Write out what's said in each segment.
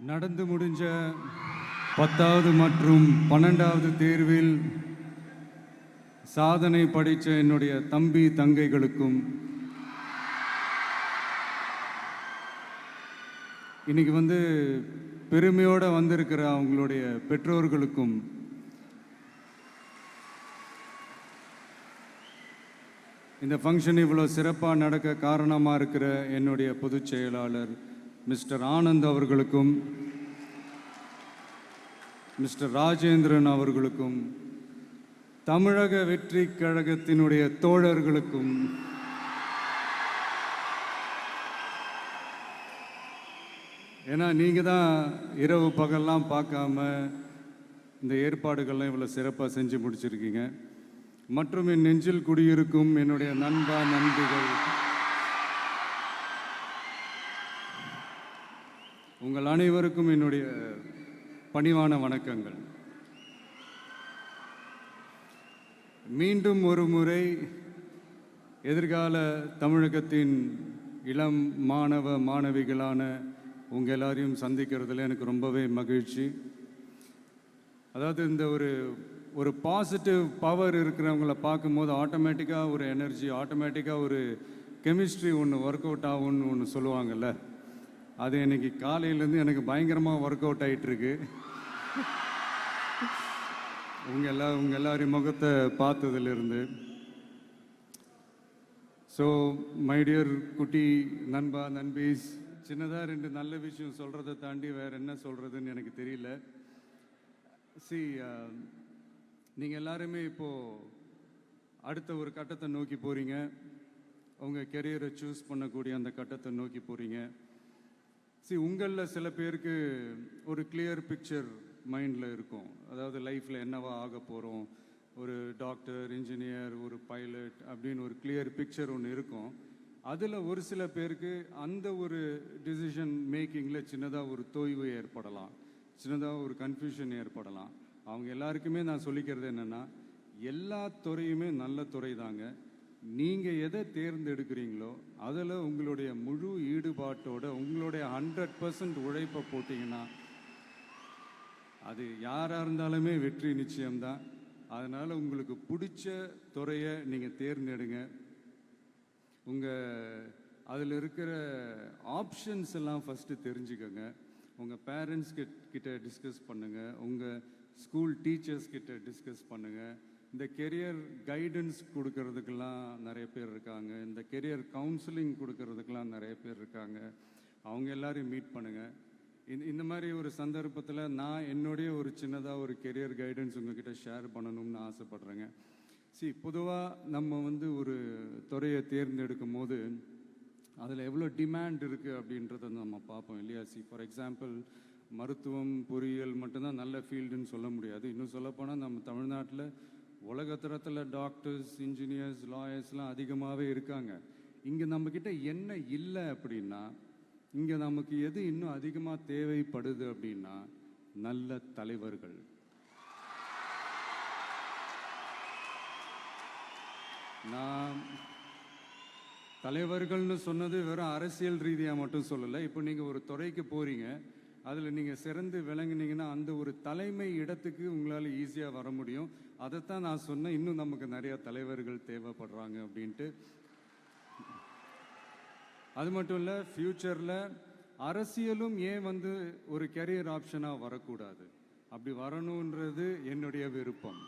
நடந்து முடிஞ்ச 10வது மற்றும் 12வது தேர்வில் சாதனை படைத்த என்னுடைய தம்பி தங்கைகளுக்கும், இன்னைக்கு பெருமையோடு வந்திருக்கிற அவங்களுடைய பெற்றோர்களுக்கும், இந்த ஃபங்க்ஷன் இவ்வளோ சிறப்பாக நடக்க காரணமாக இருக்கிற என்னுடைய பொதுச் செயலாளர் மிஸ்டர் ஆனந்த் அவர்களுக்கும், மிஸ்டர் ராஜேந்திரன் அவர்களுக்கும், தமிழக வெற்றி கழகத்தினுடைய தோழர்களுக்கும், ஏன்னா நீங்கள் தான் இரவு பகல்லாம் பார்க்காம இந்த ஏற்பாடுகள்லாம் இவ்வளோ சிறப்பாக செஞ்சு முடிச்சிருக்கீங்க. மற்றும் என் நெஞ்சில் குடியிருக்கும் என்னுடைய நண்பிகள், உங்கள் அனைவருக்கும் என்னுடைய பணிவான வணக்கங்கள். மீண்டும் ஒரு முறை எதிர்கால தமிழகத்தின் இளம் மாணவ மாணவிகளான உங்கள் எல்லாரையும் சந்திக்கிறதுல எனக்கு ரொம்பவே மகிழ்ச்சி. அதாவது இந்த ஒரு பாசிட்டிவ் பவர் இருக்கிறவங்கள பார்க்கும்போது ஆட்டோமேட்டிக்காக ஒரு எனர்ஜி, ஆட்டோமேட்டிக்காக ஒரு கெமிஸ்ட்ரி ஒன்று ஒர்க் அவுட் ஆகும்னு ஒன்று சொல்லுவாங்கள்ல, அது இன்னைக்கு காலையிலேருந்து எனக்கு பயங்கரமாக ஒர்க் அவுட் ஆகிட்டுருக்கு. உங்கள் எல்லாரையும் முகத்தை பார்த்ததுலேருந்து. ஸோ மை டியர் குட்டி நண்பீஸ், சின்னதாக 2 நல்ல விஷயம் சொல்கிறத தாண்டி வேறு என்ன சொல்கிறதுன்னு எனக்கு தெரியல. நீங்கள் எல்லாருமே இப்போது அடுத்த ஒரு கட்டத்தை நோக்கி போகிறீங்க. உங்கள் கெரியரை சூஸ் பண்ணக்கூடிய அந்த கட்டத்தை நோக்கி போகிறீங்க. உங்களில் சில பேருக்கு ஒரு கிளியர் பிக்சர் மைண்டில் இருக்கும். அதாவது லைஃப்பில் என்னவா ஆக போகிறோம், ஒரு டாக்டர், இன்ஜினியர், ஒரு பைலட் அப்படின்னு ஒரு கிளியர் பிக்சர் ஒன்று இருக்கும். அதில் ஒரு சில பேருக்கு அந்த ஒரு டிசிஷன் மேக்கிங்கில் சின்னதாக ஒரு தொய்வு ஏற்படலாம், சின்னதாக ஒரு கன்ஃபியூஷன் ஏற்படலாம். அவங்க எல்லாருக்குமே நான் சொல்லிக்கிறது என்னென்னா, எல்லா துறையுமே நல்ல துறை தாங்க. நீங்கள் எதை தேர்ந்தெடுக்கிறீங்களோ அதில் உங்களுடைய முழு ஈடுபாட்டோட உங்களுடைய 100% உழைப்பை போட்டிங்கன்னா அது யாராக இருந்தாலுமே வெற்றி நிச்சயம்தான். அதனால் உங்களுக்கு பிடிச்ச துறையை நீங்கள் தேர்ந்தெடுங்க. அதில் இருக்கிற ஆப்ஷன்ஸ் எல்லாம் ஃபஸ்ட்டு தெரிஞ்சுக்கோங்க. உங்கள் பேரண்ட்ஸ் கிட்ட டிஸ்கஸ் பண்ணுங்கள், உங்கள் ஸ்கூல் டீச்சர்ஸ் கிட்ட டிஸ்கஸ் பண்ணுங்கள். இந்த கெரியர் கைடன்ஸ் கொடுக்கறதுக்கெல்லாம் நிறைய பேர் இருக்காங்க, இந்த கெரியர் கவுன்சிலிங் கொடுக்கறதுக்கெல்லாம் நிறைய பேர் இருக்காங்க. அவங்க எல்லாரையும் மீட் பண்ணுங்கள். இந்த மாதிரி ஒரு சந்தர்ப்பத்தில் நான் என்னுடைய ஒரு சின்னதாக ஒரு கெரியர் கைடன்ஸ் உங்ககிட்ட ஷேர் பண்ணணும்னு ஆசைப்பட்றேங்க. பொதுவாக நம்ம ஒரு துறையை தேர்ந்தெடுக்கும் போது அதில் எவ்வளோ டிமாண்ட் இருக்குது அப்படின்றத நம்ம பார்ப்போம் இல்லையா. ஃபார் எக்ஸாம்பிள், மருத்துவம், பொறியியல் மட்டும்தான் நல்ல ஃபீல்டுன்னு சொல்ல முடியாது. இன்னும் சொல்லப்போனால் நம்ம தமிழ்நாட்டில் உலகத்தரத்தில் டாக்டர்ஸ், இன்ஜினியர்ஸ், லாயர்ஸ்லாம் அதிகமாகவே இருக்காங்க. இங்கே நம்மக்கிட்ட என்ன இல்லை அப்படின்னா, இங்கே நமக்கு எது இன்னும் அதிகமாக தேவைப்படுது அப்படின்னா நல்ல தலைவர்கள். நான் தலைவர்கள்னு சொன்னது வெறும் அரசியல் ரீதியாக மட்டும் சொல்லலை. இப்போ நீங்கள் ஒரு துறைக்கு போகிறீங்க, அதில் நீங்கள் சிறந்து விளங்குனீங்கன்னா அந்த ஒரு தலைமை இடத்துக்கு உங்களால் ஈஸியாக வர முடியும். அதைத்தான் நான் சொன்னேன், இன்னும் நமக்கு நிறையா தலைவர்கள் தேவைப்படுறாங்க அப்படின்ட்டு. அது மட்டும் இல்லை, ஃப்யூச்சரில் அரசியலும் ஏன் ஒரு கெரியர் ஆப்ஷனாக வரக்கூடாது, அப்படி வரணுன்றது என்னுடைய விருப்பம்.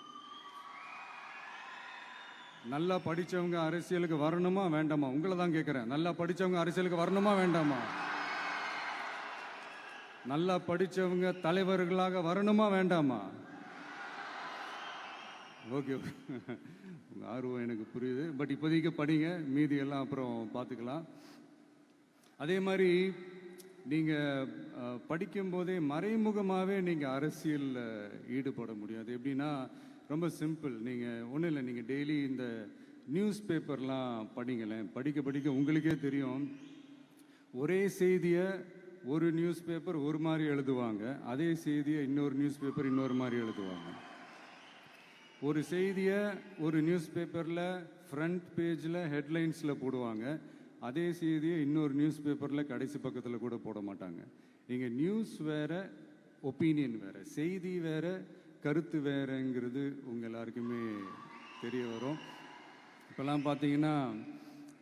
நல்லா படித்தவங்க அரசியலுக்கு வரணுமா வேண்டாமா? உங்களை தான் கேட்குறேன். நல்லா படித்தவங்க அரசியலுக்கு வரணுமா வேண்டாமா? நல்லா படித்தவங்க தலைவர்களாக வரணுமா வேண்டாமா? ஓகே, உங்கள் ஆர்வம் எனக்கு புரியுது. பட் இப்போதைக்கு படிங்க, மீதி எல்லாம் அப்புறம் பார்த்துக்கலாம். அதே மாதிரி நீங்கள் படிக்கும்போதே மறைமுகமாகவே நீங்கள் அரசியலில் ஈடுபட முடியாது. எப்படின்னா, ரொம்ப சிம்பிள். நீங்கள் ஒன்றும் இல்லை, நீங்கள் டெய்லி இந்த நியூஸ் பேப்பர்லாம் படிங்களேன். படிக்க உங்களுக்கே தெரியும், ஒரே செய்தியை ஒரு நியூஸ் பேப்பர் ஒரு மாதிரி எழுதுவாங்க, அதே செய்தியை இன்னொரு நியூஸ் பேப்பர் இன்னொரு மாதிரி எழுதுவாங்க. ஒரு செய்தியை ஒரு நியூஸ் பேப்பரில் ஃப்ரண்ட் பேஜில் ஹெட்லைன்ஸில் போடுவாங்க, அதே செய்தியை இன்னொரு நியூஸ் பேப்பரில் கடைசி பக்கத்தில் கூட போட மாட்டாங்க. இங்கே நியூஸ் வேற, ஒப்பீனியன் வேற, செய்தி வேற, கருத்து வேறங்கிறது உங்கள் எல்லாருக்குமே தெரிய வரும். இப்போல்லாம் பார்த்தீங்கன்னா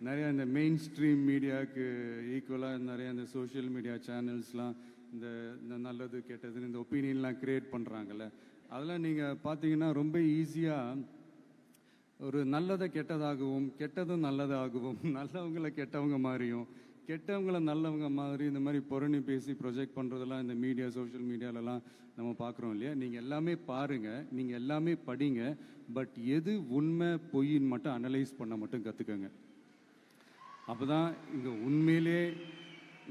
நிறையா இந்த மெயின் ஸ்ட்ரீம் மீடியாவுக்கு ஈக்குவலாக நிறைய இந்த சோஷியல் மீடியா சேனல்ஸ்லாம் இந்த நல்லது கெட்டதுன்னு இந்த ஒப்பீனியன்லாம் க்ரியேட் பண்ணுறாங்கல்ல, அதெல்லாம் நீங்கள் பார்த்தீங்கன்னா ரொம்ப ஈஸியாக ஒரு நல்லதை கெட்டதாகவும் கெட்டதும் நல்லதாகவும் நல்லவங்களை கெட்டவங்க மாதிரியும் கெட்டவங்களை நல்லவங்க மாதிரி இந்த மாதிரி புரணி பேசி ப்ரொஜெக்ட் பண்ணுறதெல்லாம் இந்த மீடியா சோஷியல் மீடியாலலாம் நம்ம பார்க்குறோம் இல்லையா. நீங்கள் எல்லாமே பாருங்கள், நீங்கள் எல்லாமே படிங்க, பட் எது உண்மை பொய்ன்னு மட்டும் அனலைஸ் பண்ண மட்டும் கற்றுக்கங்க. அப்போ தான் இங்கே உண்மையிலே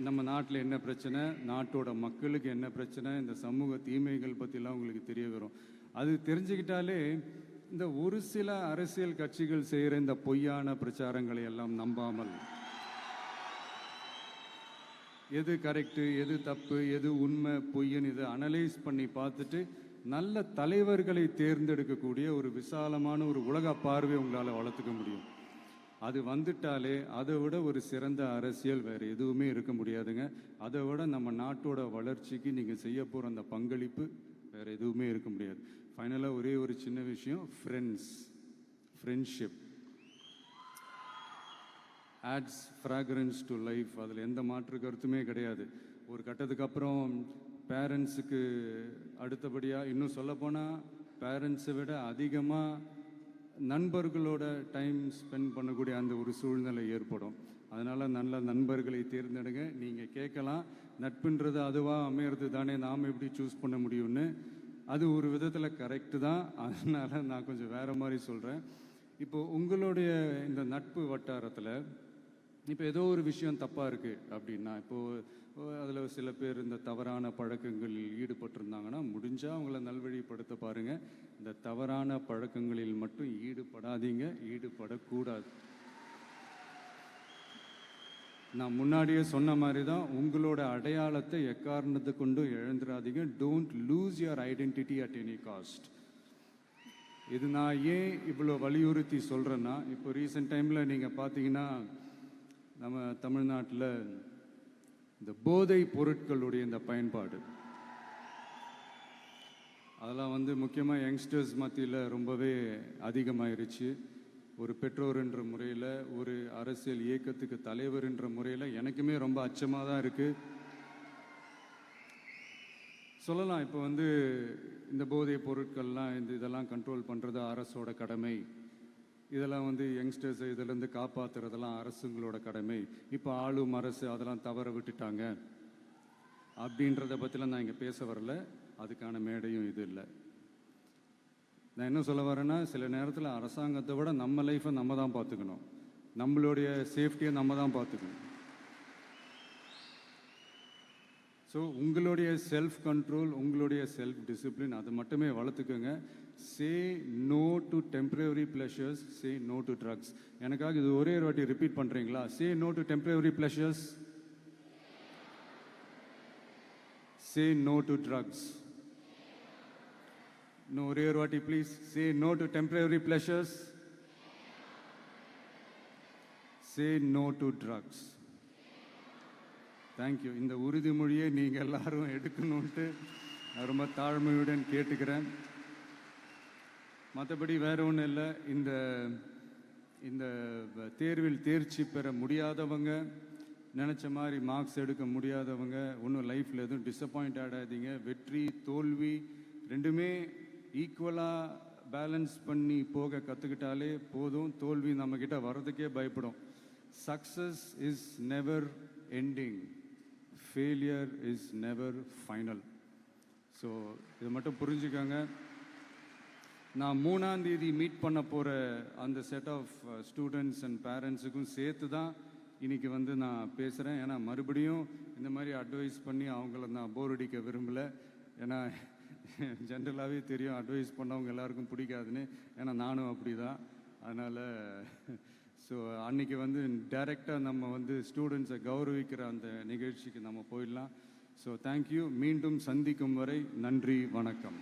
நம்ம நாட்டில் என்ன பிரச்சனை, நாட்டோட மக்களுக்கு என்ன பிரச்சனை, இந்த சமூக தீமைகள் பற்றிலாம் உங்களுக்கு தெரிய வரும். அது தெரிஞ்சுக்கிட்டாலே இந்த ஒரு சில அரசியல் கட்சிகள் செய்கிற இந்த பொய்யான பிரச்சாரங்களை எல்லாம் நம்பாமல் எது கரெக்டு, எது தப்பு, எது உண்மை பொய்ன்னு இதை அனலைஸ் பண்ணி பார்த்துட்டு நல்ல தலைவர்களை தேர்ந்தெடுக்கக்கூடிய ஒரு விசாலமான ஒரு உலக பார்வை உங்களால் வளர்த்துக்க முடியும். அது வந்துட்டாலே அதை விட ஒரு சிறந்த அரசியல் வேறு எதுவுமே இருக்க முடியாதுங்க. அதை விட நம்ம நாட்டோட வளர்ச்சிக்கு நீங்கள் செய்ய போகிற அந்த பங்களிப்பு வேறு எதுவுமே இருக்க முடியாது. ஃபைனலாக ஒரே ஒரு சின்ன விஷயம், friendship ads fragrance to life. அதில் எந்த மாற்று கருத்துமே கிடையாது. ஒரு கட்டத்துக்கு அப்புறம் பேரண்ட்ஸுக்கு அடுத்தபடியாக, இன்னும் சொல்லப்போனால் பேரண்ட்ஸை விட அதிகமாக நண்பர்களோட டைம் ஸ்பெண்ட் பண்ணக்கூடிய அந்த ஒரு சூழ்நிலை ஏற்படும். அதனால் நல்ல நண்பர்களை தேர்ந்தெடுங்க. நீங்கள் கேட்கலாம், நட்புன்றது அதுவாக அமையிறது தானே, நாம் எப்படி சூஸ் பண்ண முடியும்னு. அது ஒரு விதத்தில் கரெக்டு தான். அதனால் நான் கொஞ்சம் வேறு மாதிரி சொல்கிறேன். இப்போது உங்களுடைய இந்த நட்பு வட்டாரத்தில் இப்போ ஏதோ ஒரு விஷயம் தப்பாக இருக்குது அப்படின்னா, இப்போது அதில் சில பேர் இந்த தவறான பழக்கங்களில் ஈடுபட்டிருந்தாங்கன்னா முடிஞ்சால் அவங்கள நல்வழிப்படுத்த பாருங்கள். இந்த தவறான பழக்கங்களில் மட்டும் ஈடுபடாதீங்க, ஈடுபடக்கூடாது. நான் முன்னாடியே சொன்ன மாதிரி தான், உங்களோட அடையாளத்தை எக்காரணத்தை கொண்டு இழந்துடாதீங்க. Don't lose your identity at any cost. இது நான் ஏன் இவ்வளோ வலியுறுத்தி சொல்கிறேன்னா, இப்போ ரீசெண்ட் டைமில் நீங்கள் பார்த்தீங்கன்னா நம்ம தமிழ்நாட்டில் இந்த போதை பொருட்களுடைய இந்த பயன்பாடு அதெல்லாம் முக்கியமாக யங்ஸ்டர்ஸ் மத்தியில் ரொம்பவே அதிகமாயிருச்சு. ஒரு பெற்றோர் என்ற முறையில், ஒரு அரசியல் இயக்கத்துக்கு தலைவர் என்ற முறையில் எனக்குமே ரொம்ப அச்சமாக தான் இருக்குது. சொல்லலாம், இப்போ இந்த போதை பொருட்கள்லாம் இதெல்லாம் கண்ட்ரோல் பண்ணுறது அரசோட கடமை, இதெல்லாம் யங்ஸ்டர்ஸை இதிலேருந்து காப்பாற்றுறதெல்லாம் அரசுங்களோட கடமை. இப்போ ஆளும் அரசு அதெல்லாம் தவற விட்டுட்டாங்க அப்படின்றத பற்றிலாம் நான் இங்கே பேச வரல. அதுக்கான மேடையும் இது இல்லை. நான் என்ன சொல்ல வரேன்னா, சில நேரத்தில் அரசாங்கத்தை விட நம்ம லைஃப்பை நம்ம தான் பார்த்துக்கணும், நம்மளுடைய சேஃப்டியை நம்ம தான் பார்த்துக்கணும். ஸோ உங்களுடைய செல்ஃப் கண்ட்ரோல், உங்களுடைய செல்ஃப் டிசிப்ளின் அதை மட்டுமே வளர்த்துக்கோங்க. Say no to temporary pleasures, say no to drugs. எனக்காக இது ஒரே ஒரு வாட்டி ரிப்பீட் பண்ணுறீங்களா? Say no to temporary pleasures, say no to drugs. இன்னும் ஒரே ஒரு வாட்டி please. Say no to temporary pleasures, say no to drugs. Thank you. இந்த உறுதிமொழியை நீங்கள் எல்லாரும் எடுக்கணுன்ட்டு ரொம்ப தாழ்மையுடன் கேட்டுக்கிறேன். மற்றபடி வேற ஒன்றும் இல்லை. இந்த தேர்வில் தேர்ச்சி பெற முடியாதவங்க, நினச்ச மாதிரி மார்க்ஸ் எடுக்க முடியாதவங்க ஒன்றும் லைஃப்பில் எதுவும் டிசப்பாயிண்ட் ஆகாதீங்க. வெற்றி தோல்வி ரெண்டுமே ஈக்குவலாக பேலன்ஸ் பண்ணி போக கற்றுக்கிட்டாலே போதும். தோல்வி நம்மக்கிட்ட வர்றதுக்கே பயப்படும். Success is never ending, failure is never final. So இதை மட்டும் புரிஞ்சுக்கோங்க. நான் 3ஆம் தேதி மீட் பண்ண போகிற அந்த செட் ஆஃப் ஸ்டூடெண்ட்ஸ் அண்ட் பேரண்ட்ஸுக்கும் சேர்த்து தான் இன்றைக்கி நான் பேசுகிறேன். ஏன்னா மறுபடியும் இந்த மாதிரி அட்வைஸ் பண்ணி அவங்கள நான் போர் அடிக்க விரும்பலை. ஏன்னா ஜென்ரலாகவே தெரியும் அட்வைஸ் பண்ணவங்க எல்லாருக்கும் பிடிக்காதுன்னு. ஏன்னா நானும் அப்படி தான். அதனால் ஸோ அன்றைக்கி டைரெக்டாக நம்ம ஸ்டூடெண்ட்ஸை கௌரவிக்கிற அந்த நிகழ்ச்சிக்கு நம்ம போயிடலாம். So thank you. மீண்டும் சந்திக்கும் வரை நன்றி, வணக்கம்.